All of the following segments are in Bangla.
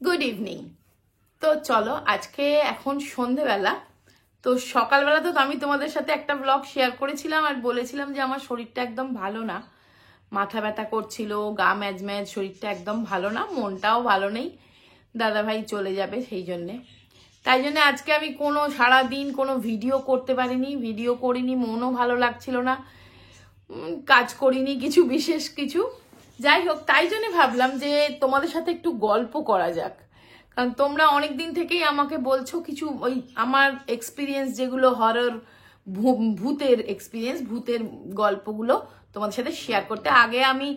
Good evening. তো চলো আজকে এখন সন্ধেবেলা। তো সকালবেলা তো আমি তোমাদের সাথে একটা ব্লগ শেয়ার করেছিলাম আর বলেছিলাম যে আমার শরীরটা একদম ভালো না, মাথা ব্যথা করছিল, গা ম্যাজ ম্যাজ, শরীরটা একদম ভালো না, মনটাও ভালো নেই। দাদা ভাই চলে যাবে সেই জন্যে, তাই জন্য আজকে আমি সারাদিন কোনো ভিডিও করতে পারিনি, ভিডিও করিনি, মনও ভালো লাগছিল না, কাজ করিনি কিছু বিশেষ কিছু। যাই হোক, তাই জন্য ভাবলাম যে তোমাদের সাথে একটু গল্প করা যাক, কারণ তোমরা অনেক দিন থেকেই আমাকে বলছো কিছু ওই আমার এক্সপিরিয়েন্স যেগুলো হরর ভূতের এক্সপিরিয়েন্স, ভূতের গল্পগুলো তোমাদের সাথে শেয়ার করতে। আগে আমি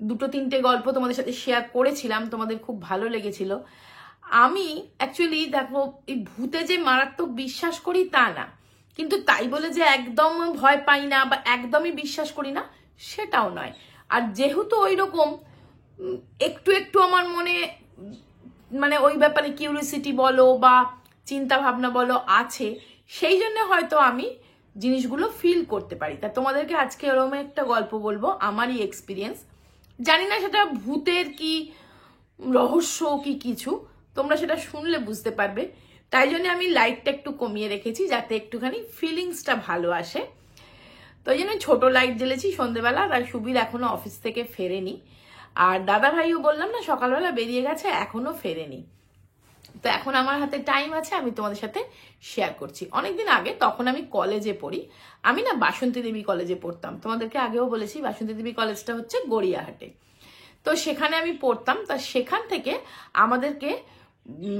2-3টে গল্প তোমাদের সাথে শেয়ার করেছিলাম, তোমাদের খুব ভালো লেগেছিল। আমি অ্যাকচুয়ালি দেখো, এই ভূতে যে মারাত্মক বিশ্বাস করি তা না, কিন্তু তাই বলে যে একদম ভয় পাই না বা একদমই বিশ্বাস করি না সেটাও নয়। আর যেহেতু ওই রকম একটু একটু আমার মনে মানে ওই ব্যাপারে কিউরিসিটি বলো বা চিন্তা ভাবনা বলো আছে, সেই জন্য হয়তো আমি জিনিসগুলো ফিল করতে পারি। তা তোমাদেরকে আজকে এরকম একটা গল্প বলবো, আমারই এক্সপিরিয়েন্স। জানি না সেটা ভূতের কি রহস্য কি কিছু, তোমরা সেটা শুনলে বুঝতে পারবে। তাই জন্য আমি লাইটটা একটু কমিয়ে রেখেছি যাতে একটুখানি ফিলিংসটা ভালো আসে। তো ওই জন্য ছোট লাইট জ্বেলেছি সন্ধ্যেবেলা। তাই সুবীর এখনো অফিস থেকে ফেরেনি, আর দাদা ভাইও বললাম না সকালবেলা বেরিয়ে গেছে, এখনো ফেরেনি। তো এখন আমার হাতে টাইম আছে, আমি তোমাদের সাথে শেয়ার করছি। অনেকদিন আগে, তখন আমি কলেজে পড়ি, আমি না বাসন্তী দেবী কলেজে পড়তাম, তোমাদেরকে আগেও বলেছি বাসন্তী দেবী কলেজটা হচ্ছে গড়িয়াহাটে। তো সেখানে আমি পড়তাম। তা সেখান থেকে আমাদেরকে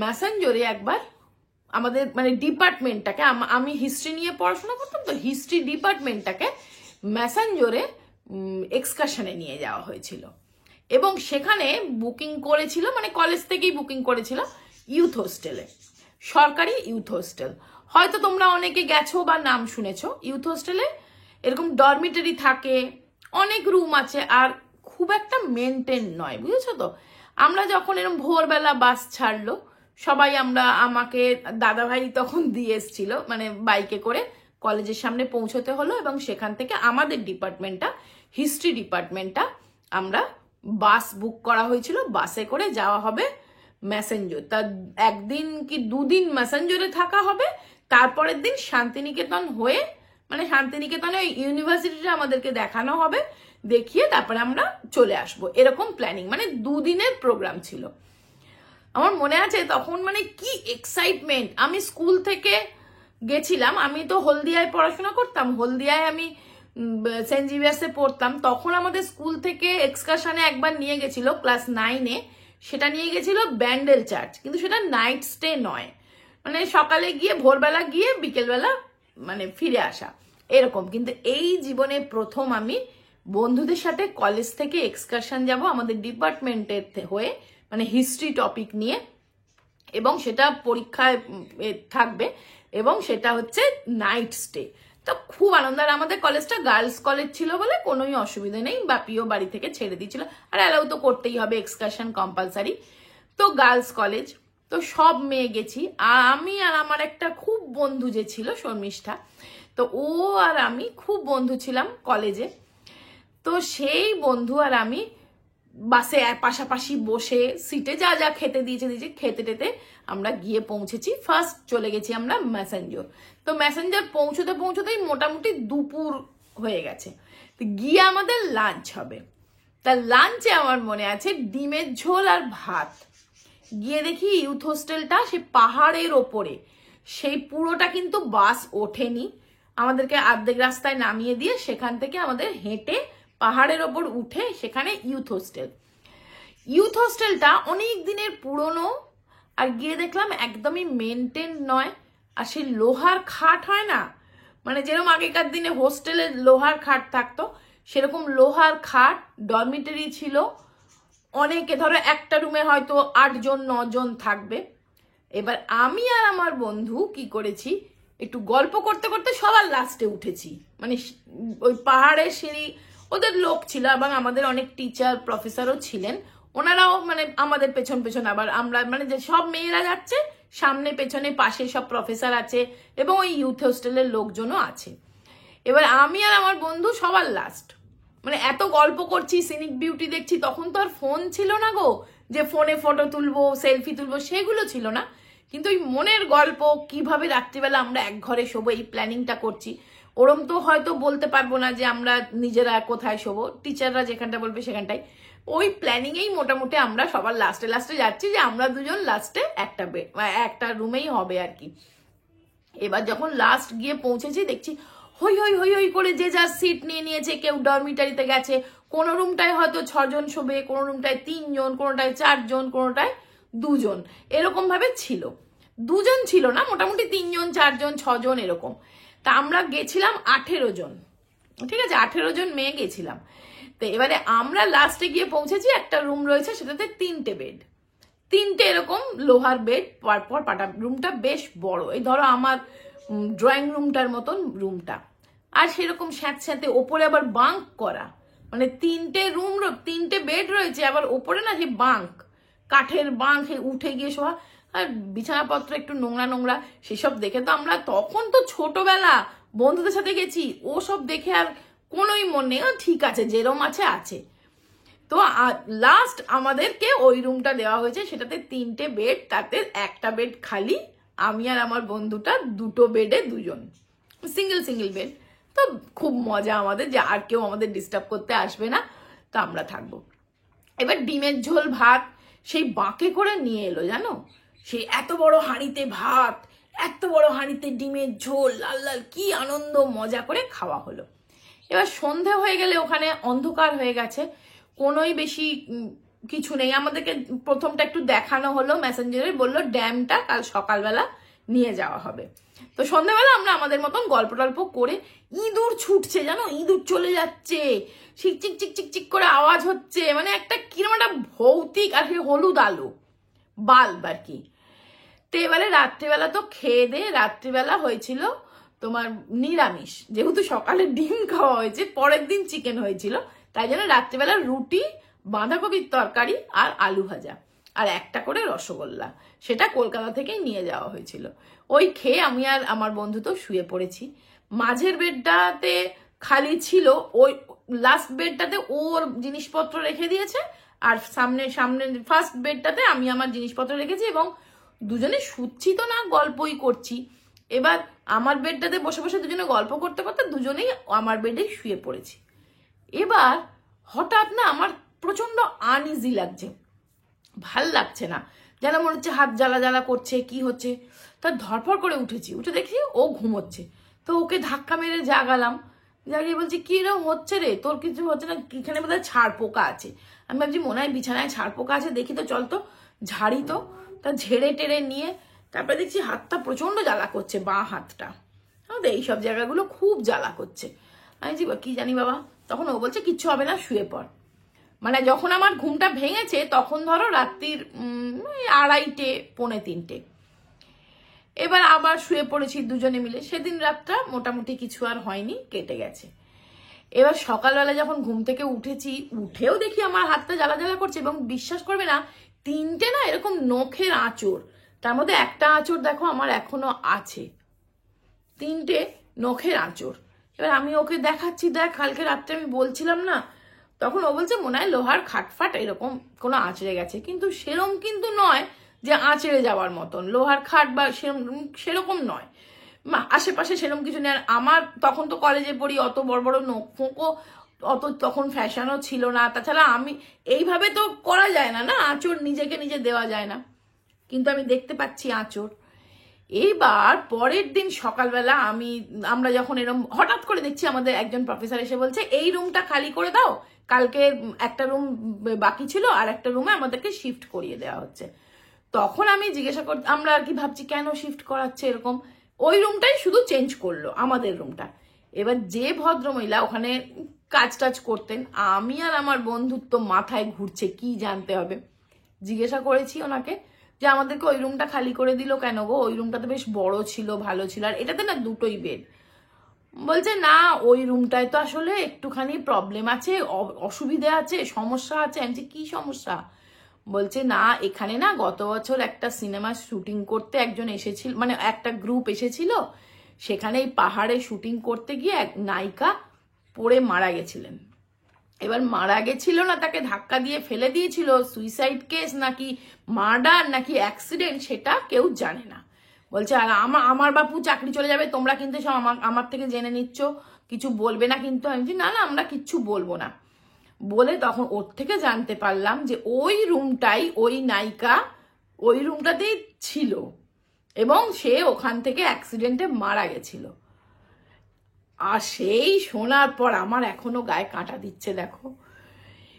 ম্যাসেঞ্জরে একবার আমাদের মানে ডিপার্টমেন্টটাকে, আমি হিস্ট্রি নিয়ে পড়াশোনা করতাম, তো হিস্ট্রি ডিপার্টমেন্টটাকে ম্যাসেঞ্জরে এক্সকারশনে নিয়ে যাওয়া হয়েছিল। এবং সেখানে বুকিং করেছিল, মানে কলেজ থেকেই বুকিং করেছিল ইউথ হোস্টেলে, সরকারি ইউথ হোস্টেল। হয়তো তোমরা অনেকে গেছো বা নাম শুনেছো। ইউথ হোস্টেলে এরকম ডরমিটারি থাকে, অনেক রুম আছে, আর খুব একটা মেনটেন নয়, বুঝেছো তো। আমরা যখন এরকম ভোরবেলা বাস ছাড়লো সবাই, আমাকে দাদাভাই তখন দিয়ে এসছিল, মানে বাইকে করে কলেজের সামনে পৌঁছতে হলো, এবং সেখান থেকে আমাদের ডিপার্টমেন্টটা, হিস্ট্রি ডিপার্টমেন্টটা, আমরা বাস বুক করা হয়েছিল, বাসে করে যাওয়া হবে ম্যাসেঞ্জর। তা একদিন কি দুদিন ম্যাসেঞ্জরে থাকা হবে, তারপরের দিন শান্তিনিকেতন হয়ে, মানে শান্তিনিকেতনে ওই ইউনিভার্সিটিটা আমাদেরকে দেখানো হবে, দেখিয়ে তারপরে আমরা চলে আসবো, এরকম প্ল্যানিং, মানে 2 দিনের প্রোগ্রাম ছিল। আমার মনে আছে তখন মানে কি এক্সাইটমেন্ট। আমি স্কুল থেকে গেছিলাম, আমি তো হলদিয়ায় পড়াশোনা করতাম, হলদিয়ায় আমি সেন্ট জেভিয়ার্সে পড়তাম। তখন আমাদের স্কুল থেকে এক্সকারশনে একবার নিয়ে গেছিল ক্লাস 9-এ, সেটা নিয়ে গেছিল ব্যান্ডেল চার্চ, কিন্তু সেটা নাইট স্টে নয়, মানে সকালে গিয়ে ভোরবেলা গিয়ে বিকেলবেলা মানে ফিরে আসা এরকম। কিন্তু এই জীবনে প্রথম আমি বন্ধুদের সাথে কলেজ থেকে এক্সকারশন যাব আমাদের ডিপার্টমেন্টের হয়ে, মানে হিস্ট্রি টপিক নিয়ে, এবং সেটা পরীক্ষায় থাকবে, এবং সেটা হচ্ছে নাইট স্টে। তো খুব আনন্দ। আর আমাদের কলেজটা গার্লস কলেজ ছিল বলে কোনোই অসুবিধা নেই, বাপিও বাড়ি থেকে ছেড়ে দিয়েছিল, আর অ্যালাউ তো করতেই হবে, এক্সকারশন কম্পালসারি। তো গার্লস কলেজ, তো সব মেয়ে গেছি, আমি আর আমার একটা খুব বন্ধু যে ছিল শর্মিষ্ঠা, তো ও আর আমি খুব বন্ধু ছিলাম কলেজে। তো সেই বন্ধু আর আমি বাসে পাশাপাশি বসে সিটে যা যা খেতে দিয়েছে খেতে টেতে আমরা গিয়ে পৌঁছেছি। ফার্স্ট চলে গেছি আমরা ম্যাসেঞ্জর। তো ম্যাসেঞ্জর পৌঁছতেই মোটামুটি দুপুর হয়ে গেছে। গিয়ে আমাদের লাঞ্চ হবে। তা লাঞ্চে আমার মনে আছে ডিমের ঝোল আর ভাত। গিয়ে দেখি ইউথ হোস্টেলটা সে পাহাড়ের ওপরে, সেই পুরোটা কিন্তু বাস ওঠেনি, আমাদেরকে অর্ধেক রাস্তায় নামিয়ে দিয়ে সেখান থেকে আমাদের হেঁটে পাহাড়ের ওপর উঠে সেখানে ইউথ হোস্টেল। ইউথ হোস্টেলটা অনেক দিনের পুরনো, আর গিয়ে দেখলাম একদমই মেনটেন নয়। আর সেই লোহার খাট হয় না, মানে যেরকম আগেকার দিনে হোস্টেলে লোহার খাট থাকতো, সেরকম লোহার খাট, ডরমিটারি ছিল অনেকে, ধরো একটা রুমে হয়তো 8-9 জন থাকবে। এবার আমি আর আমার বন্ধু কি করেছি, একটু গল্প করতে করতে সবার লাস্টে উঠেছি, মানে ওই পাহাড়ের সিঁড়ি, ওদের লোক ছিল এবং আমাদের অনেক টিচার প্রফেসরও ছিলেন, ওনারাও মানে আমাদের পেছন পেছন, আবার আমরা মানে যে সব মেয়েরা যাচ্ছে সামনে পেছনে পাশে সব প্রফেসর আছে, এবং ওই ইউথ হোস্টেলের লোকজনও আছে। এবার আমি আর আমার বন্ধু সবার লাস্ট, মানে এত গল্প করছি, সিনিক বিউটি দেখছি, তখন তো আর ফোন ছিল না গো, যে ফোনে ফটো তুলবো, সেলফি তুলবো, সেগুলো ছিল না। কিন্তু ওই মনের গল্প, কিভাবে রাত্রিবেলা আমরা এক ঘরে শোবো, এই প্ল্যানিংটা করছি। ওরম তো হয়তো বলতে পারবো না যে আমরা নিজেরা কোথায় শোবো, টিচাররা যেখানটা বলবে সেখানটাই। ওই প্ল্যানিংয়েই মোটামুটি আমরা সবার লাস্টে লাস্টে যাচ্ছি, যে আমরা দুজন লাস্টে একটা রুমেই হবে আর কি। এবার যখন লাস্ট গিয়ে পৌঁছেছি, দেখছি হই হই হই হই করে যে যার সিট নিয়ে নিয়েছে, কেউ ডরমিটারিতে গেছে। কোনো রুমটায় হয়তো 6 জন শোবে, কোনো রুমটায় 3 জন, কোনোটায় 4 জন, কোনোটায় 2 জন, এরকম ভাবে ছিল। 2 জন ছিল না, মোটামুটি 3 জন, 4 জন, 6 জন এরকম। তা আমরা গেছিলাম 18 জন, ঠিক আছে, 18 জন মেয়ে গেছিলাম। তো এবারে আমরা লাস্টে গিয়ে পৌঁছেছি, একটা রুম রয়েছে, সেটাতে 3টে বেড, 3টে এরকম লোহার বেড পরপর পাটা। রুমটা বেশ বড়, এই ধরো আমার ড্রয়িং রুমটার মতন রুমটা। আর সেরকম স্যাঁতস্যাঁতে, ওপরে আবার বাঙ্ক করা, মানে 3টে বেড রয়েছে, আবার ওপরে না যে বাঙ্ক, কাঠের বাঙ্ক, উঠে গিয়ে শোয়া। আর বিছানাপত্র একটু নোংরা নোংরা, সেসব দেখে তো আমরা, তখন তো ছোটবেলা বন্ধুদের সাথে গেছি, ও সব দেখে আর কোনোই মন নেই, ঠিক আছে যেরম আছে আছে। তো লাস্ট আমাদেরকে ওই রুমটা দেওয়া হয়েছে, সেটাতে 3টে বেড, তাতে একটা বেড খালি, আমি আর আমার বন্ধুটা 2টো বেডে 2 জন, সিঙ্গেল সিঙ্গেল বেড। তো খুব মজা আমাদের, যে আর কেউ আমাদের ডিস্টার্ব করতে আসবে না, তো আমরা থাকবো। এবার ডিমের ঝোল ভাত সেই বাঁকে করে নিয়ে এলো, জানো, সেই এত বড় হাঁড়িতে ভাত, এত বড় হাঁড়িতে ডিমের ঝোল, লাল লাল, কি আনন্দ মজা করে খাওয়া হলো। এবার সন্ধে হয়ে গেলে ওখানে অন্ধকার হয়ে গেছে, কোনোই বেশি কিছু নেই। আমাদেরকে প্রথমটা একটু দেখানো হলো, মেসেঞ্জারে বললো ড্যামটা কাল সকালবেলা নিয়ে যাওয়া হবে। তো সন্ধ্যাবেলা আমরা আমাদের মতন গল্প টল্প করে, ইঁদুর ছুটছে জানো, ইঁদুর চলে যাচ্ছে, চিক চিক চিক চিক চিক করে আওয়াজ হচ্ছে, মানে একটা কিরম একটা ভৌতিক, আর হলুদ আলো বাল্ব আর কি। তো এবারে রাত্রিবেলা তো খেয়ে দিয়ে, রাত্রিবেলা হয়েছিল তোমার নিরামিষ, যেহেতু সকালে ডিম খাওয়া হয়েছে, পরের দিন চিকেন হয়েছিল, তাই জন্য রাত্রিবেলা রুটি, বাঁধাকপির তরকারি আর আলু ভাজা, আর একটা করে রসগোল্লা, সেটা কলকাতা থেকেই নিয়ে যাওয়া হয়েছিল। ওই খেয়ে আমি আর আমার বন্ধু তো শুয়ে পড়েছি। মাঝের বেডটাতে খালি ছিল, ওই লাস্ট বেডটাতে ওর জিনিসপত্র রেখে দিয়েছে, আর সামনে সামনে ফার্স্ট বেডটাতে আমি আমার জিনিসপত্র রেখেছি, এবং দুজনে শুচ্ছি তো না, গল্পই করছি। এবার আমার বেডটাতে বসে বসে দুজনে গল্প করতে করতে দুজনেই আমার বেডে শুয়ে পড়েছি। এবার হঠাৎ না আমার প্রচন্ড আনইজি লাগছে, ভাল লাগছে না, যেন মনে হচ্ছে হাত জ্বালা জ্বালা করছে, কি হচ্ছে। তার ধরফর করে উঠেছি, উঠে দেখি ও ঘুমোচ্ছে। তো ওকে ধাক্কা মেরে জাগালাম, জাগিয়ে বলছি কি রকম হচ্ছে রে, তোর কিছু হচ্ছে না? এখানে বোধহয় ছাড় পোকা আছে। আমি ভাবছি মনে হয় বিছানায় ছাড় পোকা আছে, দেখি তো, চল তো ঝাড়ি তো। তা ঝেড়ে টেড়ে নিয়ে তারপরে দেখছি হাতটা প্রচন্ড জ্বালা করছে, বাঁ হাতটা, আমাদের এইসব জায়গাগুলো খুব জ্বালা করছে। আমি কি জানি বাবা। তখন ও বলছে কিচ্ছু হবে না, শুয়ে পড়। মানে যখন আমার ঘুমটা ভেঙেছে তখন ধরো রাত্রির 2:30, 2:45। এবার আবার শুয়ে পড়েছি দুজনে মিলে। সেদিন রাতটা মোটামুটি কিছু আর হয়নি, কেটে গেছে। এবার সকালবেলা যখন ঘুম থেকে উঠেছি, উঠেও দেখি আমার হাতটা জ্বালা জ্বালা করছে, এবং বিশ্বাস করবে না, 3টে না এরকম নখের আঁচড়, তার মধ্যে একটা আঁচড় দেখো আমার এখনো আছে, 3টে নখের আঁচড়। এবার আমি ওকে দেখাচ্ছি, দেখ কালকে রাত্রে আমি বলছিলাম না, তখন ও বলছে মনে হয় লোহার খাটফাট এরকম কোনো আঁচড়ে গেছে, কিন্তু সেরম কিন্তু নয় যে আঁচড়ে যাওয়ার মতন, লোহার খাট বা সেরকম নয়, আশেপাশে সেরকম কিছু নেই। আর আমার তখন তো কলেজে পড়ি, অত বড় বড় নখ ফোঁকো অত তখন ফ্যাশনও ছিল না, তাছাড়া আমি এইভাবে তো করা যায় না, না আঁচড় নিজেকে নিজে দেওয়া যায় না, কিন্তু আমি দেখতে পাচ্ছি আঁচড়। এইবার পরের দিন সকালবেলা আমরা যখন এরকম হঠাৎ করে দেখছি, আমাদের একজন প্রফেসর এসে বলছে এই রুমটা খালি করে দাও, কালকে একটা রুম বাকি ছিল, আর একটা রুমে আমাদেরকে শিফট করিয়ে দেওয়া হচ্ছে। তখন আমি জিজ্ঞাসা কর, আমরা আর কি ভাবছি কেন শিফট করাচ্ছে এরকম, ওই রুমটাই শুধু চেঞ্জ করলো, আমাদের রুমটা। এবার যে ভদ্রমহিলা ওখানে কাজ টাজ করতেন, আমি আর আমার বন্ধুত্ব মাথায় ঘুরছে, কি জানতে হবে। জিজ্ঞাসা করেছি ওনাকে যে আমাদেরকে ওই রুমটা খালি করে দিল কেন গো, ওই রুমটা তো বেশ বড় ছিল, ভালো ছিল, আর এটাতে না 2টোই বেড। বলছে না, ওই রুমটায় তো আসলে একটুখানি প্রবলেম আছে, অসুবিধে আছে, সমস্যা আছে। আমি কি সমস্যা? বলছে না, এখানে না গত বছর একটা সিনেমা শুটিং করতে একজন এসেছিল, মানে একটা গ্রুপ এসেছিল, সেখানে এই পাহাড়ে শুটিং করতে গিয়ে এক নায়িকা পড়ে মারা গেছিলেন। এবার মারা গেছিল না তাকে ধাক্কা দিয়ে ফেলে দিয়েছিল, সুইসাইড কেস নাকি মার্ডার নাকি অ্যাক্সিডেন্ট সেটা কেউ জানে না। বলছে আর আমার বাপু চাকরি চলে যাবে, তোমরা কিন্তু সব আমার থেকে জেনে নিচ্ছ, কিছু বলবে না কিন্তু। আমি বলছি না না আমরা কিচ্ছু বলবো না বলে, তখন ওর থেকে জানতে পারলাম যে ওই রুমটাই ওই নায়িকা ওই রুমটাতেই ছিল এবং সে ওখান থেকে অ্যাক্সিডেন্টে মারা গেছিল। আর সেই শোনার পর আমার এখনো গায়ে কাঁটা দিচ্ছে। দেখো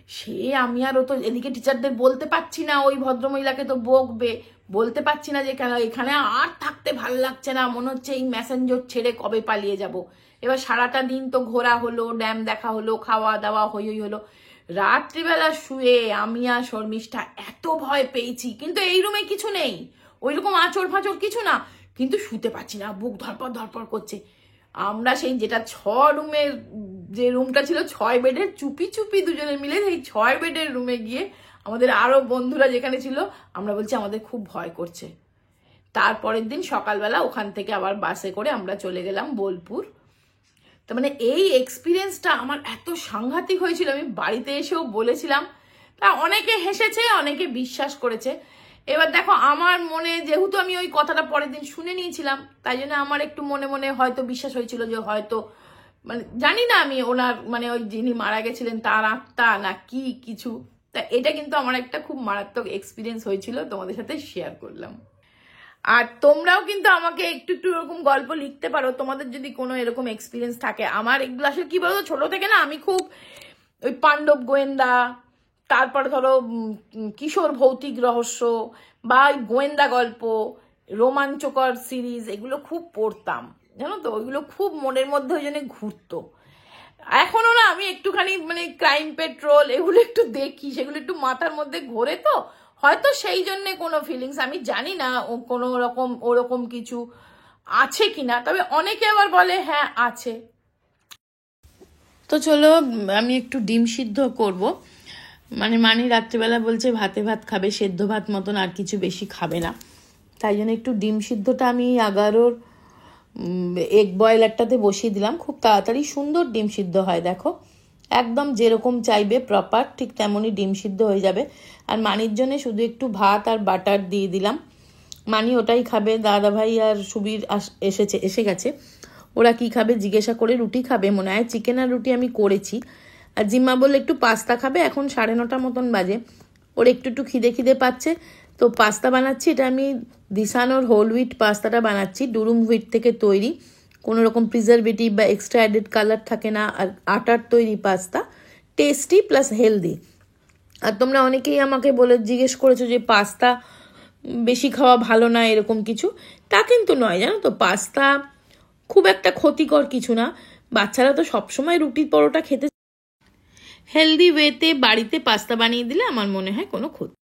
সে আমি আর ও তো এদিকে টিচারদের বলতে পারছি না, ওই ভদ্রমহিলাকে তো বকবে, বলতে পারছি না যে কেন এখানে আর থাকতে ভালো লাগছে না, মনে হচ্ছে এই মেসেঞ্জর ছেড়ে কবে পালিয়ে যাব। এবার সারাটা দিন তো ঘোরা হলো, ড্যাম দেখা হলো, খাওয়া দাওয়া হই হলো। রাত্রিবেলা শুয়ে আমি আর শর্মিষ্ঠা এত ভয় পেয়েছি, কিন্তু এই রুমে কিছু নেই, ওইরকম আঁচড় ফাঁচড় কিছু না, কিন্তু শুতে পারছি না, বুক ধরপর ধরপর করছে। আমরা সেই যেটা 6 রুমের যে রুমটা ছিল 6 বেডের, চুপি চুপি দুজনে মিলে সেই 6 বেডের রুমে গিয়ে আমাদের আরো বন্ধুরা যেখানে ছিল আমরা বলছি আমাদের খুব ভয় করছে। তারপরের দিন সকালবেলা ওখান থেকে আবার বাসে করে আমরা চলে গেলাম বোলপুর। তার মানে এই এক্সপিরিয়েন্সটা আমার এত সাংঘাতিক হয়েছিল, আমি বাড়িতে এসেও বলেছিলাম, তা অনেকে হেসেছে অনেকে বিশ্বাস করেছে। এবার দেখো আমার মনে যেহেতু আমি ওই কথাটা পরের দিন শুনে নিয়েছিলাম, তাই জন্য আমার একটু মনে মনে হয়তো বিশ্বাস হয়েছিল যে হয়তো মানে জানি না আমি ওনার মানে ওই যিনি মারা গেছিলেন তার আত্মা না কি কিছু। তা এটা কিন্তু আমার একটা খুব মারাত্মক এক্সপিরিয়েন্স হয়েছিল, তোমাদের সাথে শেয়ার করলাম। আর তোমরাও কিন্তু আমাকে একটু একটু এরকম গল্প লিখতে পারো তোমাদের যদি কোনো এরকম এক্সপিরিয়েন্স থাকে। আমার এগুলো আসলে কি বলতো, ছোট থেকে না আমি খুব ওই পাণ্ডব গোয়েন্দা, তারপরে ধরো কিশোর ভৌতিক রহস্য বা গোয়েন্দা গল্প, রোমাঞ্চকর সিরিজ এগুলো খুব পড়তাম, জানো তো, ওইগুলো খুব মনের মধ্যে ওই জন্য ঘুরতো। এখনো না আমি একটুখানি মানে ক্রাইম পেট্রোল এগুলো একটু দেখি, সেগুলো একটু মাথার মধ্যে ঘোরে, তো হয়তো সেই জন্য কোনো ফিলিংস, আমি জানি না ও কোনো রকম ওরকম কিছু আছে কিনা, তবে অনেকে আবার বলে হ্যাঁ আছে। তো চলো আমি একটু ডিম সিদ্ধ করব, মানে রাত্রিবেলা বলছে ভাতে ভাত খাবে, সেদ্ধ ভাত মতন আর কিছু বেশি খাবে না, তাই জন্য একটু ডিম সিদ্ধটা আমি 11 এগ বয়লারটাতে বসিয়ে দিলাম। খুব তাড়াতাড়ি সুন্দর ডিম সিদ্ধ হয়, দেখো একদম যেরকম চাইবে প্রপার ঠিক তেমনই ডিম সিদ্ধ হয়ে যাবে। আর মানির জন্য শুধু একটু ভাত আর বাটার দিয়ে দিলাম, মানি ওটাই খাবে। দাদা ভাই আর সুবীর এসে গেছে, ওরা কি খাবে জিজ্ঞাসা করে, রুটি খাবে মনে হয়, চিকেন আর রুটি আমি করেছি। আর জিম্মা বললে একটু পাস্তা খাবে, এখন 9:30 মতন বাজে, ওর একটু একটু খিদে পাচ্ছে, তো পাস্তা বানাচ্ছি। এটা আমি দিশানোর হোল হুইট পাস্তাটা বানাচ্ছি, ডুরুম হুইট থেকে তৈরি, কোনো রকম প্রিজারভেটিভ বা এক্সট্রা অ্যাডেড কালার থাকে না, আর আটার তৈরি পাস্তা, টেস্টি প্লাস হেলদি। আর তোমরা অনেকেই আমাকে জিজ্ঞেস করেছো যে পাস্তা বেশি খাওয়া ভালো না এরকম কিছু, তা কিন্তু নয়, জানো তো, পাস্তা খুব একটা ক্ষতিকর কিছু না। বাচ্চারা তো সবসময় রুটি পরোটা খেতে, হেলদি ওয়েতে বাড়িতে পাস্তা বানিয়ে দিলে আমার মনে হয় কোনো ক্ষতি